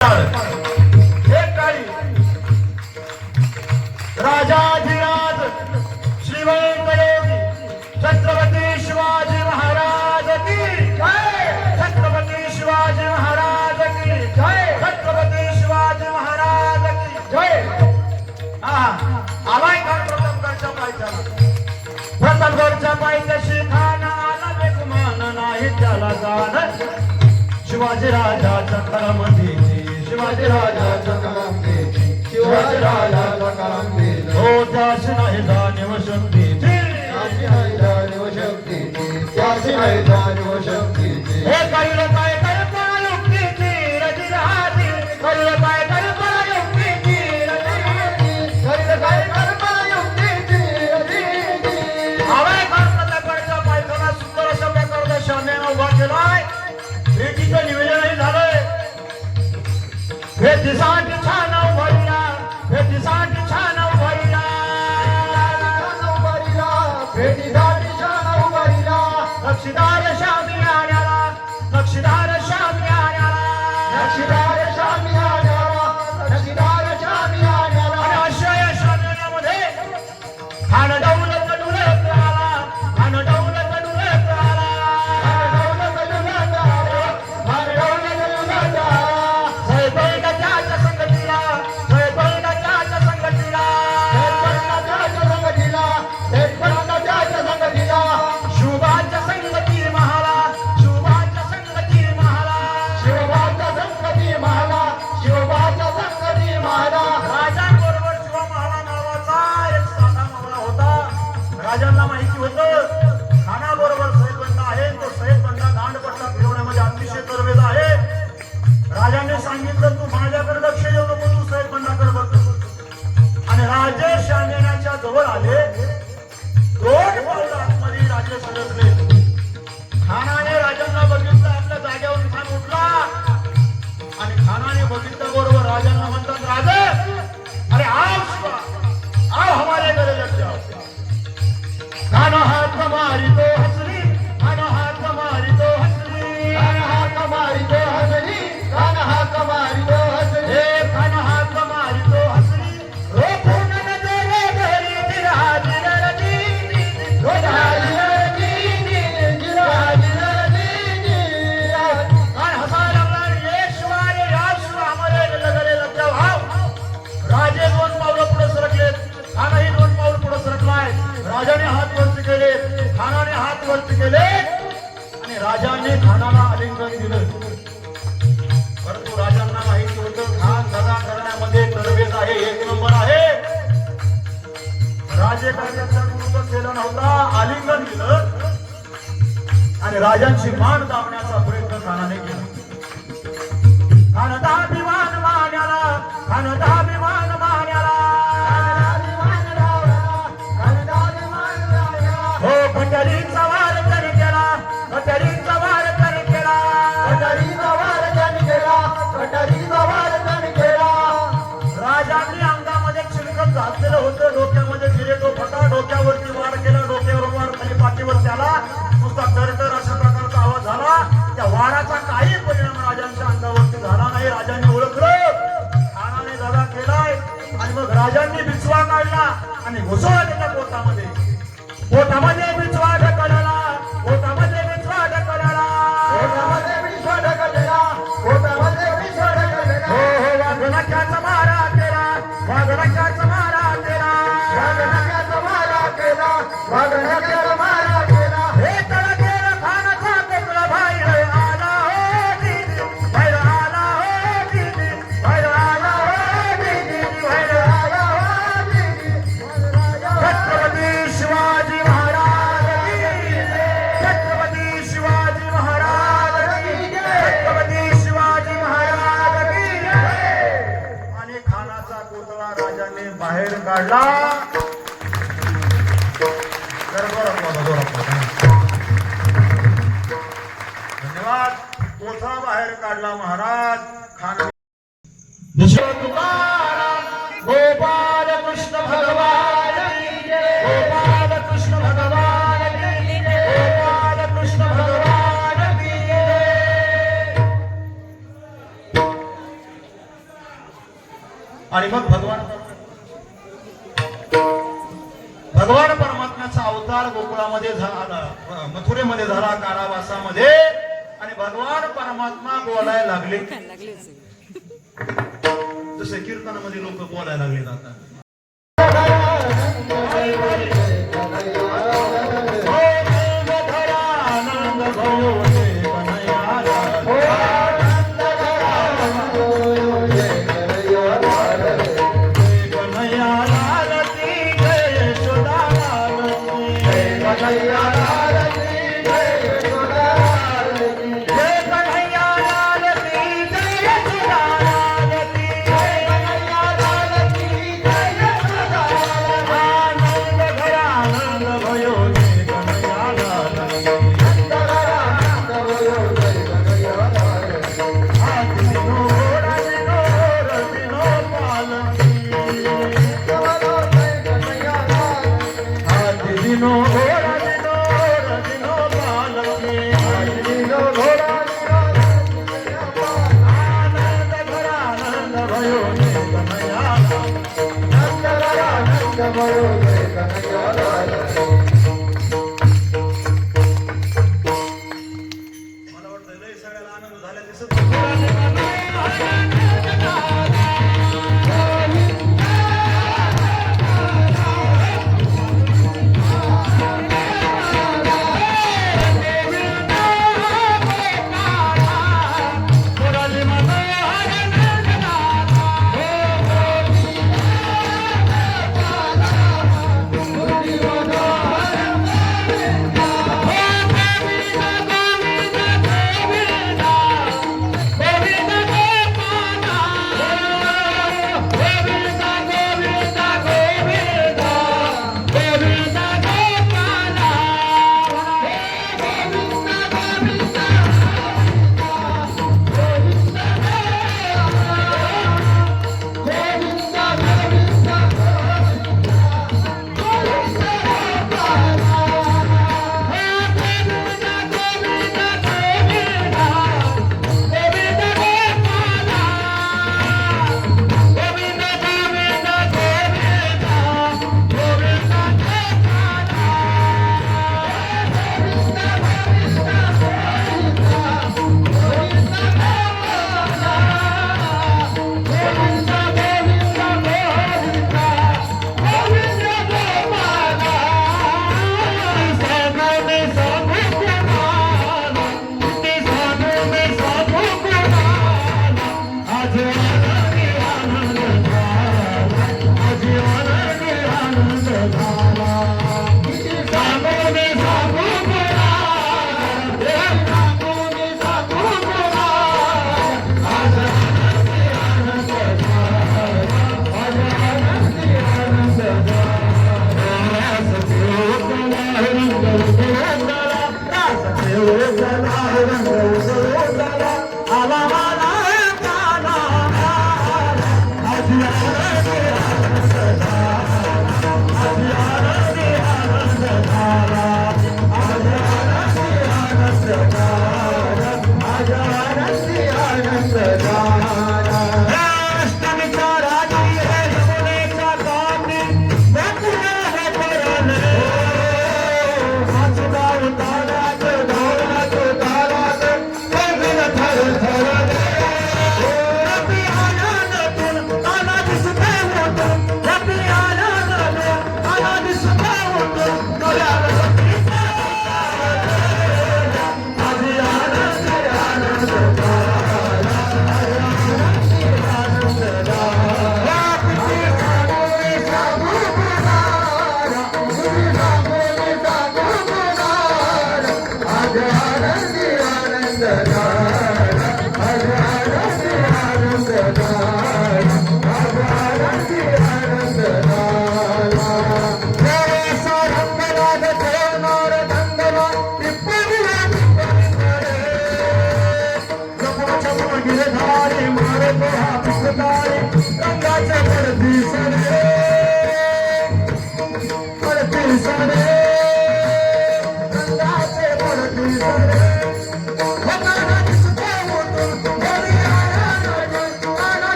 एक काळी राजाधिराज श्री व्यंकटेश छत्रपती शिवाजी महाराज की जय। छत्रपती शिवाजी महाराज की जय। छत्रपती शिवाजी महाराज की जय। आलाय का प्रतापगडच्या पायथ्याला? प्रतापगडच्या पायथ्याशी खाना आला बेगुमान नाही त्याला जाण। शिवाजी राजाच्या करामध्ये शिवाजी राजाच्या करामध्ये शिवाजी राजाच्या करामध्ये हो त्याशी नाही जाणीव शक्तीची त्याशी नाही जाणीव शक्तीची त्याशी नाही जाणीव शक्तीची हे कळलं काय कल्पना युक्तीची रजिराजी कळलं काय कल्पना युक्तीची रजिराजी कळलं काय कल्पना युक्तीची रजिराजी हवाय प्रतापगडच्या पायथ्याला सुंदर अशा प्रकारचा शाम्याना उभा केलाय। भेटीचं निवेदनही झालंय। भेटीसाठी छान उभारला भेटीसाठी छान उभारला भेटीसाठी छान उभारला नक्षीदार शामी आण्याला नक्षीदार शामी आण्याला नक्षीदार शामी आण्याला नक्षीदार शामी आण्याला आणि अशा या शाम्यामध्ये खान दौलत डुलत आला खान दौलत डुलत आला राजांना माहिती होतं खानाबरोबर सैयदबंदा आहे। तो सैयदबंदा दांडपट्टा फिरवण्यामध्ये अतिशय तरबेज आहे। राजाने सांगितलं तू माझ्याकडे लक्ष देऊ नको तू सैयदबंदाकडे बघ। आणि राजे शाम्यानाच्या जवळ आले। दोन पावलं आतमध्ये राजे सरकले। खानाने राजांना बघितलं आपल्या जागेवर खान उठला आणि खानाने बघितलं बरोबर राजांना म्हणतात राजा अरे आओ हमारे घरे लग जाओ। खाना हाथ मारी तो हसरी खाना हाथ मारी तो हसरी खाना हाथ मारी तो हसरी खाना हाथ मारी तो हसरी खाना हाथ मारी तो हसरी रोपून नजरे घरी जिराजी रणजीनी रोजाजी रणजीनी जिराजी रणजीनी आणि हसायला लागला ये शिवारे राष्ट्र हमारे लगले लग जाओ। राजे दोन पावलं पुढे सरकले। खानाही दोन पाऊल पुढे सरकलाय। राजाने हात वरती केले खानाने हात वरती केले आणि राजाने खानाला आलिंगन दिलं। परंतु राजांना माहिती होतं खान दगा करण्यामध्ये तरबेज आहे एक नंबर आहे। राजे काय त्यांचा गुरुत्व केलं नव्हता आलिंगन दिलं आणि राजांची मान दाबण्याचा प्रयत्न खानाने केला। खान दाभिमान मान्याला खान दाभिमान मान्याला कटरीचा वार त्याने केला कटरीचा वार त्याने केला कटरीचा वार त्याने केला कटरीचा वार त्याने केला। राजांनी अंगामध्ये चिलकत घातलेलं होतं डोक्यामध्ये फिरे तो फटा डोक्यावरती वार केला डोक्यावर वार खाली पाठीवर त्याला नुसता तरतर अशा प्रकारचा आवाज झाला। त्या वाराचा काही परिणाम राजांच्या अंगावरती झाला नाही। राजांनी ओळखलं खानाने दगा केलाय आणि मग राजांनी बिचवा काढला आणि घुसवला त्याच्या पोटामध्ये पोटामध्ये बिचवा ढकलला पोटामध्ये बिचवा ढकलला पोटामध्ये बिचवा ढकलला पोटामध्ये बिचवा ढकलला हो हो वाघनख्याचा मारा केला वाघनख्याचा मारा केला वाघनख्याचा मारा केला वाघनख्याचा मारा केला हे तळ केलं खानाचा कोकळा बाहेर आला हो दीदी बाहेर आला हो दीदी बाहेर आला हो दीदी बाहेर आला हो दीदी छत्रपती शिवाजी बाहेर काढला। धन्यवाद। कोथळा बाहेर काढला महाराज खान गोपाल कृष्ण भगवान गोपाल कृष्ण भगवान गोपाल कृष्ण भगवान आणि मग भगवान परमात्म्याचा अवतार गोकुळामध्ये झाला, मथुरेमध्ये झाला, कारावासामध्ये. आणि भगवान परमात्मा बोलायला लागले जसे कीर्तनामध्ये लोक बोलायला लागले जातात.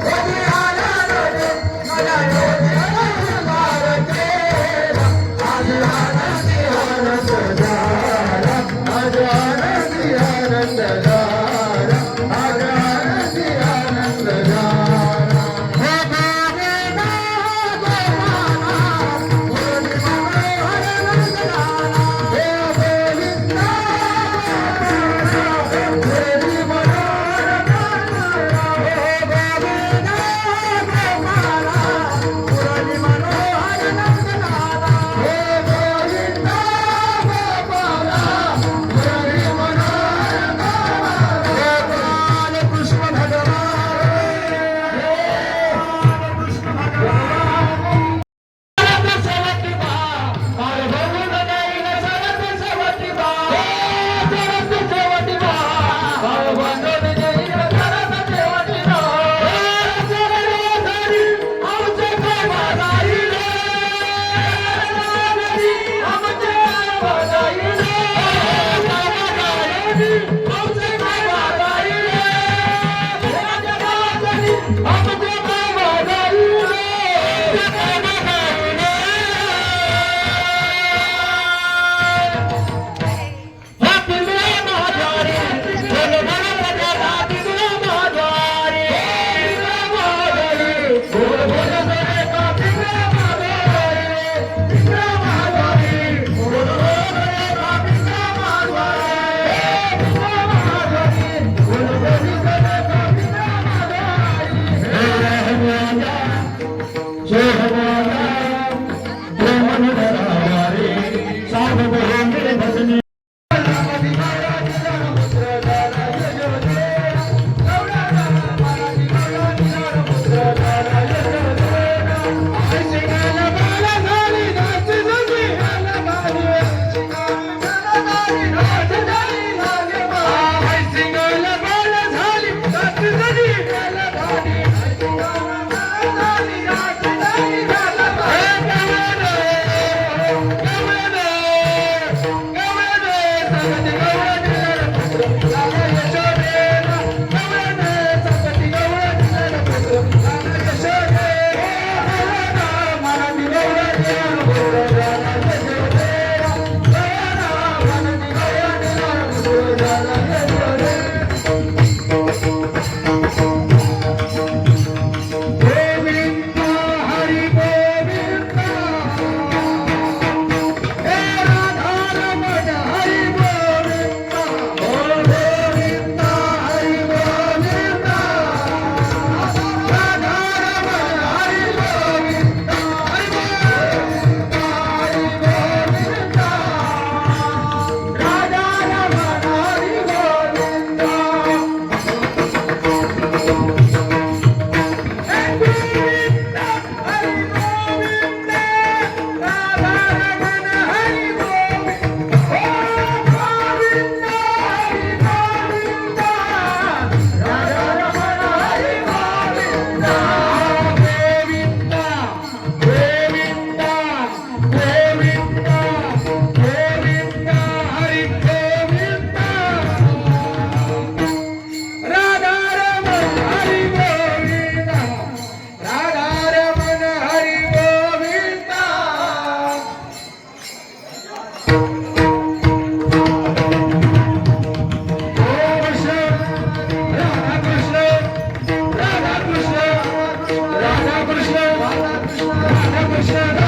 What राधाकृष्ण